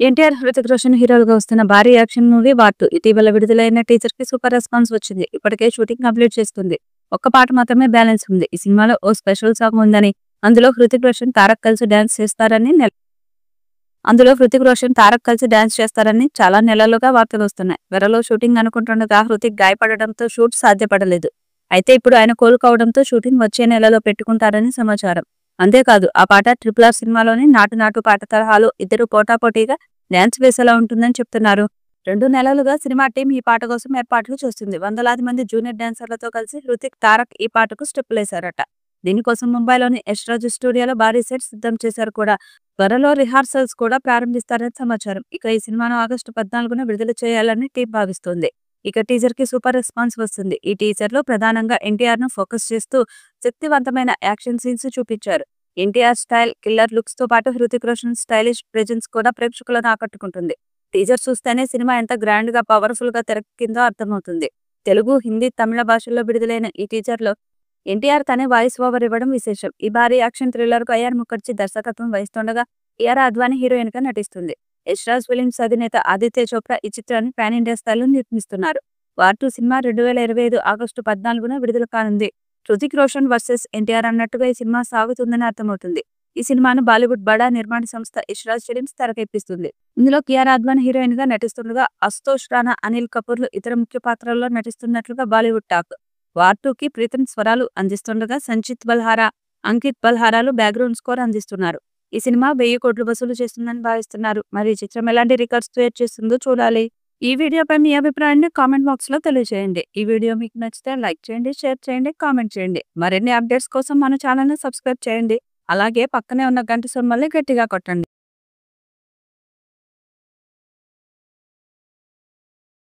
ఎన్టీఆర్, హృతిక్ రోషన్ హీరోలుగా వస్తున్న భారీ యాక్షన్ మూవీ వార్ 2 ఇటీవల విడుదలైన టీజర్ కి సూపర్ రెస్పాన్స్ వచ్చింది. ఇప్పటికే షూటింగ్ కంప్లీట్ చేస్తుంది. ఒక్క పాట మాత్రమే బ్యాలెన్స్ ఉంది. ఈ సినిమాలో ఓ స్పెషల్ సాంగ్ ఉందని, అందులో హృతిక్ రోషన్, తారక్ కలిసి డాన్స్ చేస్తారని చాలా నెలలుగా వార్తలు వస్తున్నాయి. త్వరలో షూటింగ్ అనుకుంటుండగా హృతిక్ గాయపడడంతో షూట్ సాధ్యపడలేదు. అయితే ఇప్పుడు ఆయన కోలుకోవడంతో షూటింగ్ వచ్చే నెలలో పెట్టుకుంటారని సమాచారం. అంతేకాదు ఆ పాట RRR సినిమాలోని నాటు నాటు పాట తరహాలో ఇద్దరు పోటాపోటీగా డాన్స్ వేసేలా ఉంటుందని చెప్తున్నారు. 2 నెలలుగా సినిమా టీం ఈ పాట కోసం ఏర్పాట్లు చేస్తుంది. వందలాది మంది జూనియర్ డాన్సర్లతో కలిసి హృతిక్, తారక్ ఈ పాటకు స్టెప్పులేశారట. దీనికోసం ముంబైలోని యష్ రాజ్ స్టూడియోలో భారీ సెట్ సిద్ధం చేశారు కూడా. త్వరలో రిహార్సల్స్ కూడా ప్రారంభిస్తారని సమాచారం. ఇక ఈ సినిమాను ఆగస్టు 14న విడుదల చేయాలని టీం భావిస్తోంది. ఇక టీజర్ కి సూపర్ రెస్పాన్స్ వస్తుంది. ఈ టీజర్ లో ప్రధానంగా ఎన్టీఆర్ ను ఫోకస్ చేస్తూ శక్తివంతమైన యాక్షన్ సీన్స్ చూపించారు. ఎన్టీఆర్ స్టైల్ కిల్లర్ లుక్స్ తో పాటు హృతిక్ రోషన్ స్టైలిష్ ప్రెజెన్స్ కూడా ప్రేక్షకులను ఆకట్టుకుంటుంది. టీజర్ చూస్తేనే సినిమా ఎంత గ్రాండ్ గా పవర్ఫుల్ గా తెరకెక్కిందో అర్థమవుతుంది. తెలుగు, హిందీ, తమిళ భాషల్లో విడుదలైన ఈ టీజర్ లో ఎన్టీఆర్ తనే వాయిస్ ఓవర్ ఇవ్వడం విశేషం. ఈ భారీ యాక్షన్ థ్రిల్లర్ కు అయ్యర్ ముఖర్జీ దర్శకత్వం వహిస్తుండగా కియారా అద్వానీ హీరోయిన్ గా నటిస్తుంది. యష్ రాజ్ ఫిలిమ్స్ అధినేత ఆదిత్య చోప్రా ఈ చిత్రాన్ని పాన్ ఇండియా స్థాయిలో నిర్మిస్తున్నారు. వార్ 2 సినిమా 2025 ఆగస్టు 14న విడుదల కానుంది. హృతిక్ రోషన్ వర్సెస్ ఎన్టీఆర్ అన్నట్టుగా ఈ సినిమా సాగుతుందని అర్థమవుతుంది. ఈ సినిమాను బాలీవుడ్ బడా నిర్మాణ సంస్థ యష్ రాజ్ ఫిలిమ్స్ తెరకెక్కిస్తుంది. ఇందులో కియారా అద్వానీ హీరోయిన్ గా నటిస్తుండగా అశుతోష్ రాణా, అనిల్ కపూర్లు ఇతర ముఖ్య పాత్రల్లో నటిస్తున్నట్లుగా బాలీవుడ్ టాక్. వార్ 2కి ప్రీతం స్వరాలు అందిస్తుండగా సంచిత్ బల్హారా, అంకిత్ బల్హారాలు బ్యాక్గ్రౌండ్ స్కోర్ అందిస్తున్నారు. ఈ సినిమా 1000 కోట్లు వసూలు చేస్తుందని భావిస్తున్నారు. మరి ఈ చిత్రం ఎలాంటి రికార్డ్స్ క్రియేట్ చేస్తుందో చూడాలి. ఈ వీడియోపై మీ అభిప్రాయాన్ని కామెంట్ బాక్స్ లో తెలియజేయండి. ఈ వీడియో మీకు నచ్చితే లైక్ చేయండి, షేర్ చేయండి, కామెంట్ చేయండి. మరిన్ని అప్డేట్స్ కోసం మన ఛానల్ ని సబ్స్క్రైబ్ చేయండి. అలాగే పక్కనే ఉన్న గంట సింబల్ని గట్టిగా కొట్టండి.